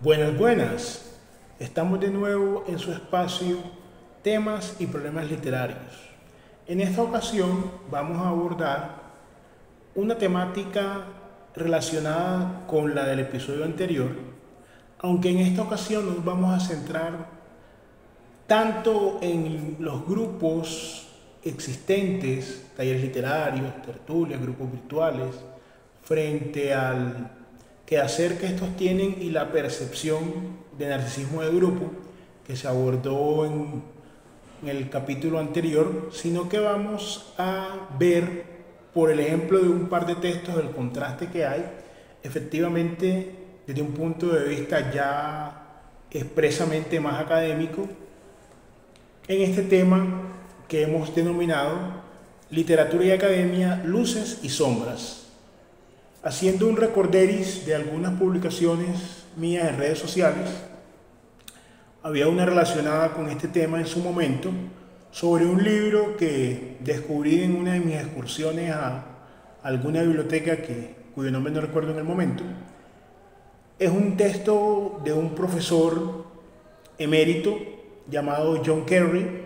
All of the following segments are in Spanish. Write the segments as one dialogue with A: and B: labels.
A: Buenas, buenas. Estamos de nuevo en su espacio Temas y Problemas Literarios. En esta ocasión vamos a abordar una temática relacionada con la del episodio anterior, aunque en esta ocasión nos vamos a centrar tanto en los grupos existentes, talleres literarios, tertulias, grupos virtuales, frente al quehacer que estos tienen y la percepción de narcisismo de grupo que se abordó en el capítulo anterior, sino que vamos a ver, por el ejemplo de un par de textos, el contraste que hay, efectivamente, desde un punto de vista ya expresamente más académico, en este tema que hemos denominado Literatura y Academia, Luces y Sombras. Haciendo un recorderis de algunas publicaciones mías en redes sociales, había una relacionada con este tema en su momento, sobre un libro que descubrí en una de mis excursiones a alguna biblioteca cuyo nombre no recuerdo en el momento. Es un texto de un profesor emérito llamado John Kerry.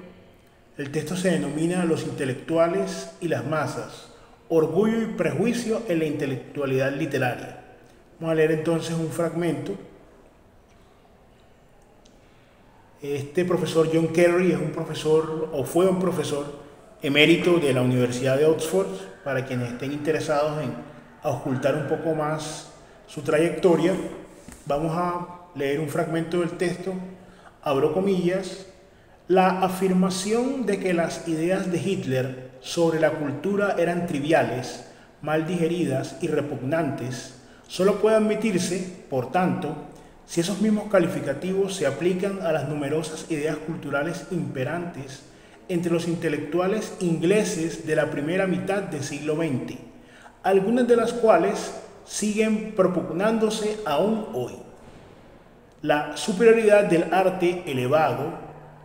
A: El texto se denomina Los intelectuales y las masas, orgullo y prejuicio en la intelectualidad literaria. Vamos a leer entonces un fragmento. Este profesor John Kerry es un profesor, o fue un profesor emérito de la Universidad de Oxford, para quienes estén interesados en ocultar un poco más su trayectoria. Vamos a leer un fragmento del texto, abro comillas: la afirmación de que las ideas de Hitler sobre la cultura eran triviales, mal digeridas y repugnantes, solo puede admitirse, por tanto, si esos mismos calificativos se aplican a las numerosas ideas culturales imperantes entre los intelectuales ingleses de la primera mitad del siglo XX, algunas de las cuales siguen propugnándose aún hoy. La superioridad del arte elevado,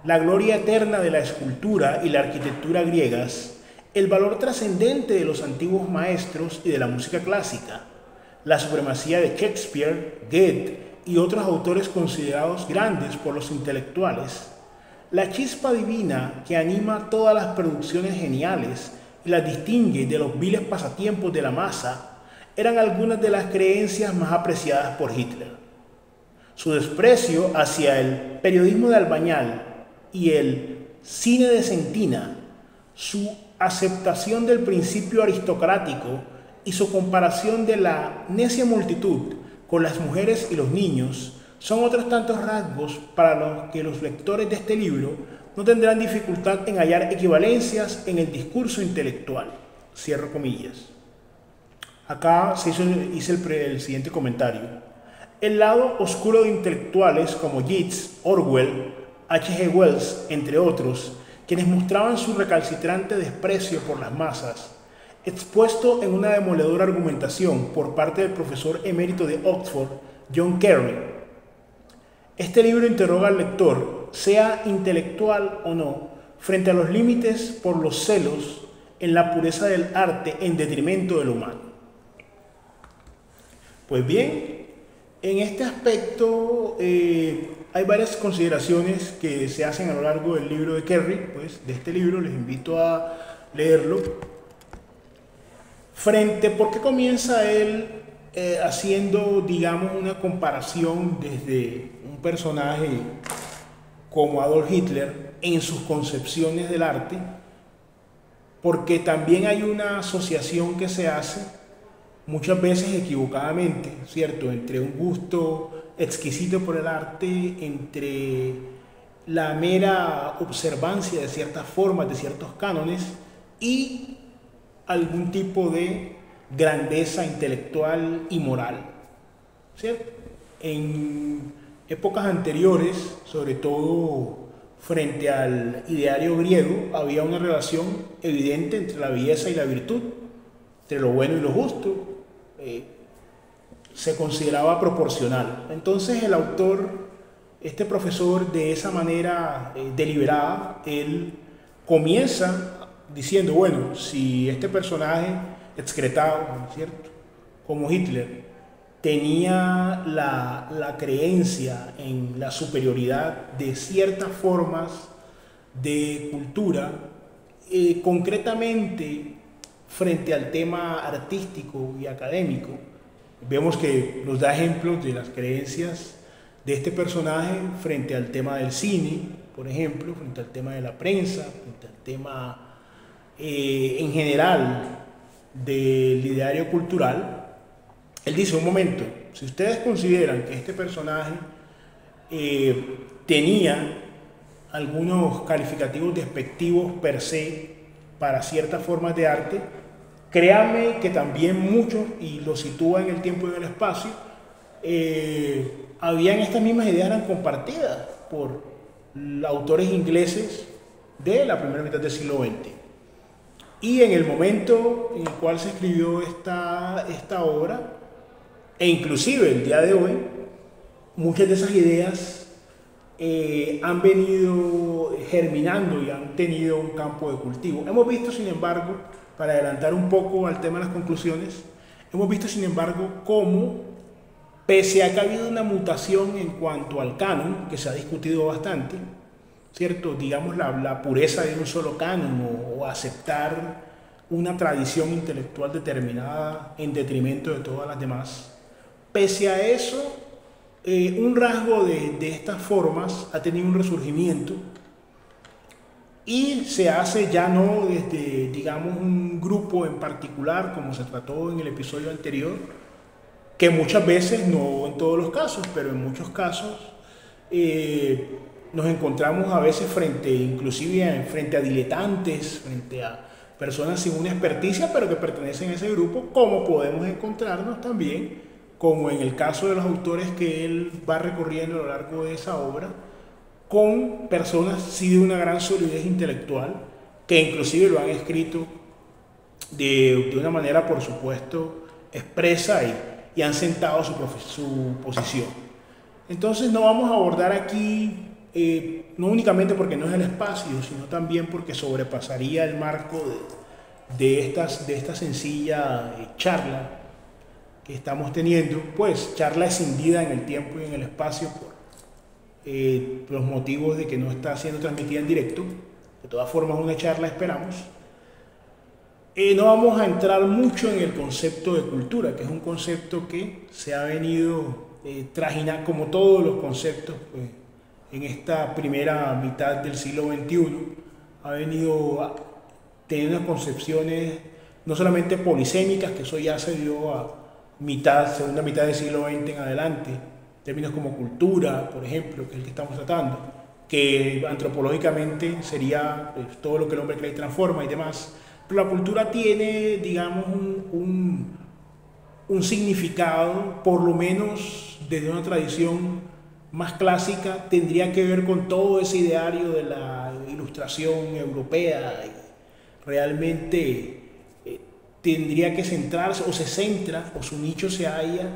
A: la gloria eterna de la escultura y la arquitectura griegas, el valor trascendente de los antiguos maestros y de la música clásica, la supremacía de Shakespeare, Goethe y otros autores considerados grandes por los intelectuales, la chispa divina que anima todas las producciones geniales y las distingue de los viles pasatiempos de la masa, eran algunas de las creencias más apreciadas por Hitler. Su desprecio hacia el periodismo de Albañal y el cine de Sentina, su aceptación del principio aristocrático y su comparación de la necia multitud con las mujeres y los niños son otros tantos rasgos para los que los lectores de este libro no tendrán dificultad en hallar equivalencias en el discurso intelectual. Cierro comillas. Acá hice el siguiente comentario. El lado oscuro de intelectuales como Yeats, Orwell, H. G. Wells, entre otros, quienes mostraban su recalcitrante desprecio por las masas, expuesto en una demoledora argumentación por parte del profesor emérito de Oxford, John Kerry. Este libro interroga al lector, sea intelectual o no, frente a los límites por los celos en la pureza del arte en detrimento del humano. Pues bien, en este aspecto hay varias consideraciones que se hacen a lo largo del libro de Kerry, pues de este libro les invito a leerlo. ¿Por qué comienza él haciendo, digamos, una comparación desde un personaje como Adolf Hitler en sus concepciones del arte? Porque también hay una asociación que se hace, muchas veces equivocadamente, ¿cierto?, entre un gusto exquisito por el arte, entre la mera observancia de ciertas formas, de ciertos cánones, y algún tipo de grandeza intelectual y moral, ¿cierto? En épocas anteriores, sobre todo frente al ideario griego, había una relación evidente entre la belleza y la virtud, entre lo bueno y lo justo, se consideraba proporcional. Entonces el autor, este profesor, de esa manera deliberada, él comienza diciendo, bueno, si este personaje excretado, ¿cierto?, como Hitler, tenía la creencia en la superioridad de ciertas formas de cultura, concretamente frente al tema artístico y académico. Vemos que nos da ejemplos de las creencias de este personaje frente al tema del cine, por ejemplo, frente al tema de la prensa, frente al tema en general del ideario cultural. Él dice: un momento, si ustedes consideran que este personaje tenía algunos calificativos despectivos per se para ciertas formas de arte, créanme que también muchos, y lo sitúa en el tiempo y en el espacio, habían estas mismas ideas, eran compartidas por autores ingleses de la primera mitad del siglo XX. Y en el momento en el cual se escribió esta obra, e inclusive el día de hoy, muchas de esas ideas han venido germinando y han tenido un campo de cultivo. Hemos visto, sin embargo, para adelantar un poco al tema de las conclusiones, hemos visto, sin embargo, cómo, pese a que ha habido una mutación en cuanto al canon, que se ha discutido bastante, ¿cierto? Digamos, la pureza de un solo canon o aceptar una tradición intelectual determinada en detrimento de todas las demás. Pese a eso, un rasgo de estas formas ha tenido un resurgimiento y se hace ya no desde, digamos, un grupo en particular, como se trató en el episodio anterior, que muchas veces, no en todos los casos, pero en muchos casos, nos encontramos a veces inclusive frente a diletantes, frente a personas sin una experticia, pero que pertenecen a ese grupo, como podemos encontrarnos también, como en el caso de los autores que él va recorriendo a lo largo de esa obra, con personas sí de una gran solidez intelectual, que inclusive lo han escrito de una manera, por supuesto, expresa y han sentado su posición. Entonces no vamos a abordar aquí, no únicamente porque no es el espacio, sino también porque sobrepasaría el marco de esta sencilla charla que estamos teniendo, pues charla escindida en el tiempo y en el espacio por los motivos de que no está siendo transmitida en directo. De todas formas, una charla esperamos. No vamos a entrar mucho en el concepto de cultura, que es un concepto que se ha venido trajinando, como todos los conceptos, pues, en esta primera mitad del siglo XXI, ha venido teniendo unas concepciones no solamente polisémicas, que eso ya se dio a segunda mitad del siglo XX en adelante, términos como cultura, por ejemplo, que es el que estamos tratando, que antropológicamente sería pues, todo lo que el hombre crea y transforma y demás. Pero la cultura tiene, digamos, un significado, por lo menos desde una tradición más clásica, tendría que ver con todo ese ideario de la ilustración europea. Y realmente tendría que centrarse, o se centra, o su nicho se halla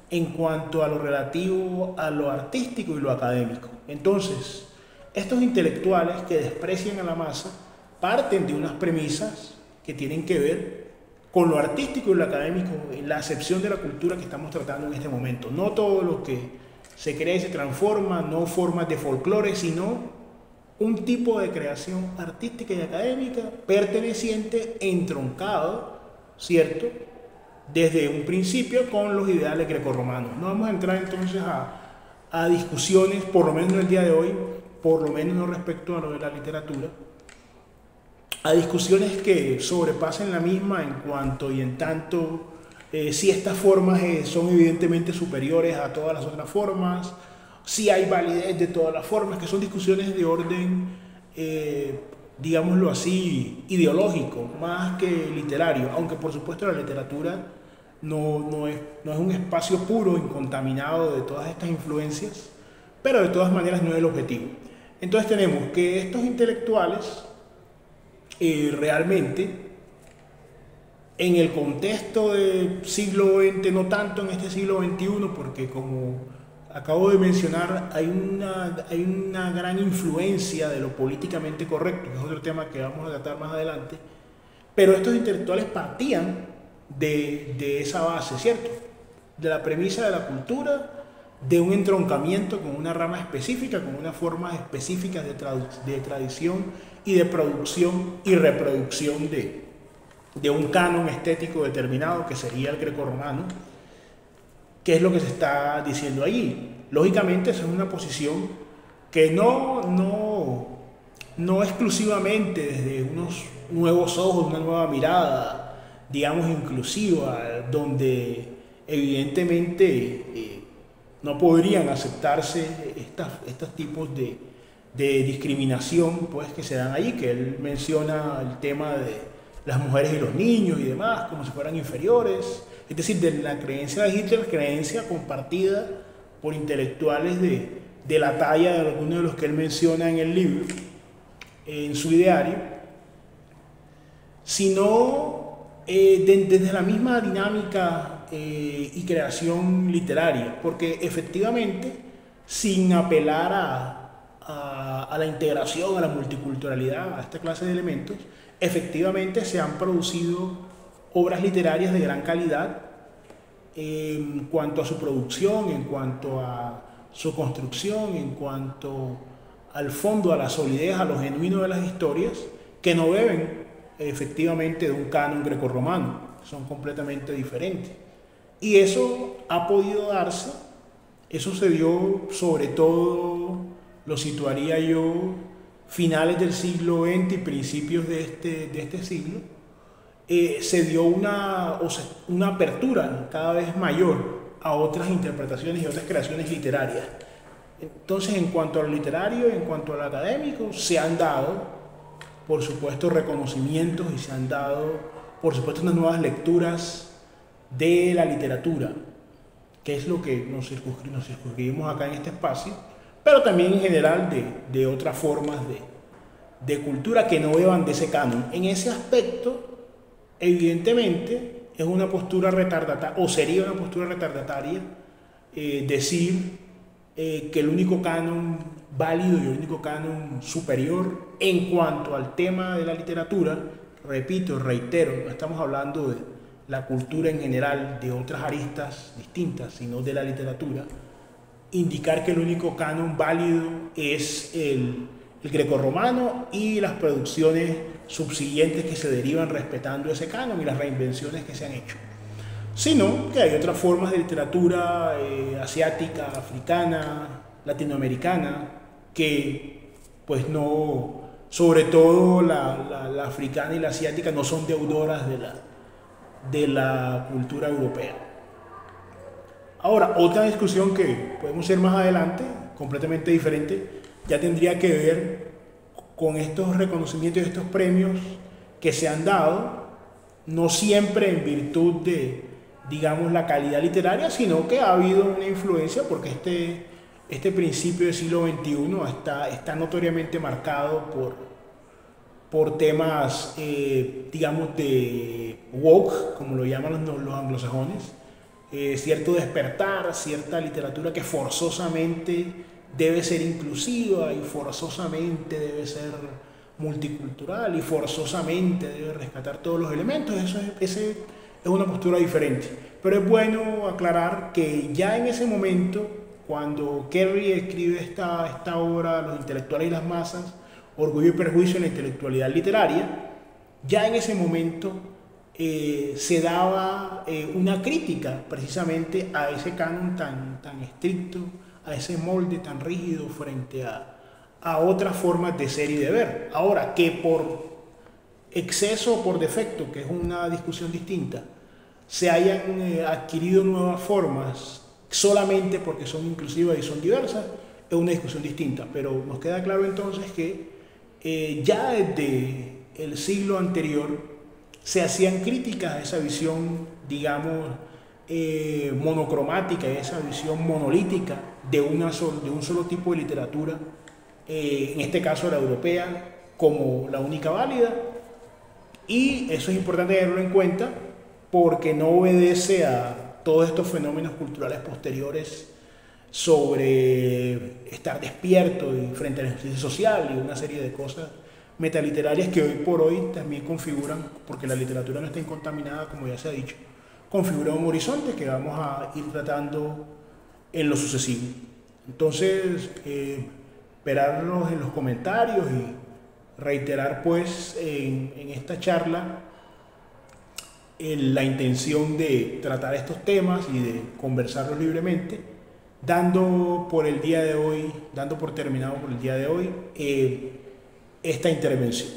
A: en cuanto a lo relativo a lo artístico y lo académico. Entonces, estos intelectuales que desprecian a la masa parten de unas premisas que tienen que ver con lo artístico y lo académico, en la acepción de la cultura que estamos tratando en este momento. No todo lo que se crea y se transforma, no formas de folclore, sino un tipo de creación artística y académica perteneciente, entroncado, ¿cierto?, desde un principio con los ideales grecorromanos. No vamos a entrar entonces a discusiones, por lo menos en el día de hoy, por lo menos no respecto a lo de la literatura, a discusiones que sobrepasen la misma en cuanto y en tanto si estas formas son evidentemente superiores a todas las otras formas, si hay validez de todas las formas, que son discusiones de orden, digámoslo así, ideológico, más que literario, aunque por supuesto la literatura no es un espacio puro, incontaminado de todas estas influencias, pero de todas maneras no es el objetivo. Entonces tenemos que estos intelectuales realmente en el contexto del siglo XX, no tanto en este siglo XXI, porque como acabo de mencionar, hay una gran influencia de lo políticamente correcto, que es otro tema que vamos a tratar más adelante, pero estos intelectuales partían de esa base, ¿cierto? de la premisa de la cultura, de un entroncamiento con una rama específica, con unas formas específicas de tradición y de producción y reproducción de un canon estético determinado, que sería el grecorromano, que es lo que se está diciendo allí. Lógicamente, esa es una posición que no exclusivamente desde unos nuevos ojos, una nueva mirada, digamos, inclusiva, donde evidentemente no podrían aceptarse estos tipos de discriminación, pues, que se dan allí, que él menciona el tema de las mujeres y los niños y demás, como si fueran inferiores, es decir, de la creencia de Hitler, creencia compartida por intelectuales de la talla de algunos de los que él menciona en el libro, en su ideario, sino desde la misma dinámica y creación literaria, porque efectivamente, sin apelar a la integración, a la multiculturalidad, a esta clase de elementos, efectivamente se han producido obras literarias de gran calidad en cuanto a su producción, en cuanto a su construcción, en cuanto al fondo, a la solidez, a lo genuino de las historias, que no beben efectivamente de un canon grecorromano, son completamente diferentes. Y eso ha podido darse, eso se dio sobre todo, lo situaría yo, finales del siglo XX y principios de este siglo, se dio una apertura cada vez mayor a otras interpretaciones y otras creaciones literarias. Entonces, en cuanto a lo literario, en cuanto al académico, se han dado, por supuesto, reconocimientos y se han dado, por supuesto, unas nuevas lecturas de la literatura, que es lo que nos circunscribimos acá en este espacio, pero también en general de otras formas de cultura que no beban de ese canon. En ese aspecto, evidentemente, es una postura retardataria, o sería una postura retardataria, decir que el único canon válido y el único canon superior en cuanto al tema de la literatura, repito, reitero, no estamos hablando de la cultura en general, de otras aristas distintas, sino de la literatura, indicar que el único canon válido es el grecorromano y las producciones subsiguientes que se derivan respetando ese canon y las reinvenciones que se han hecho, sino que hay otras formas de literatura asiática, africana, latinoamericana, que pues no, sobre todo la africana y la asiática, no son deudoras de la cultura europea. Ahora, otra discusión que podemos hacer más adelante, completamente diferente, ya tendría que ver con estos reconocimientos y estos premios que se han dado, no siempre en virtud de, digamos, la calidad literaria, sino que ha habido una influencia, porque este principio del siglo XXI está notoriamente marcado por temas, digamos, de woke, como lo llaman los anglosajones, cierto despertar, cierta literatura que forzosamente debe ser inclusiva y forzosamente debe ser multicultural y forzosamente debe rescatar todos los elementos. Esa es una postura diferente. Pero es bueno aclarar que ya en ese momento, cuando Kerry escribe esta obra, Los intelectuales y las masas, Orgullo y prejuicio en la intelectualidad literaria, ya en ese momento se daba una crítica precisamente a ese canon tan estricto, a ese molde tan rígido frente a otras formas de ser y de ver. Ahora, que por exceso o por defecto, que es una discusión distinta, se hayan adquirido nuevas formas solamente porque son inclusivas y son diversas, es una discusión distinta. Pero nos queda claro entonces que ya desde el siglo anterior se hacían críticas a esa visión, digamos, monocromática, esa visión monolítica de un solo tipo de literatura, en este caso la europea, como la única válida. Y eso es importante tenerlo en cuenta porque no obedece a todos estos fenómenos culturales posteriores sobre estar despierto y frente a la injusticia social y una serie de cosas metaliterarias que hoy por hoy también configuran, porque la literatura no está incontaminada, como ya se ha dicho, configura un horizonte que vamos a ir tratando en lo sucesivo. Entonces, esperarnos en los comentarios y reiterar pues en esta charla la intención de tratar estos temas y de conversarlos libremente, dando por terminado por el día de hoy esta intervención.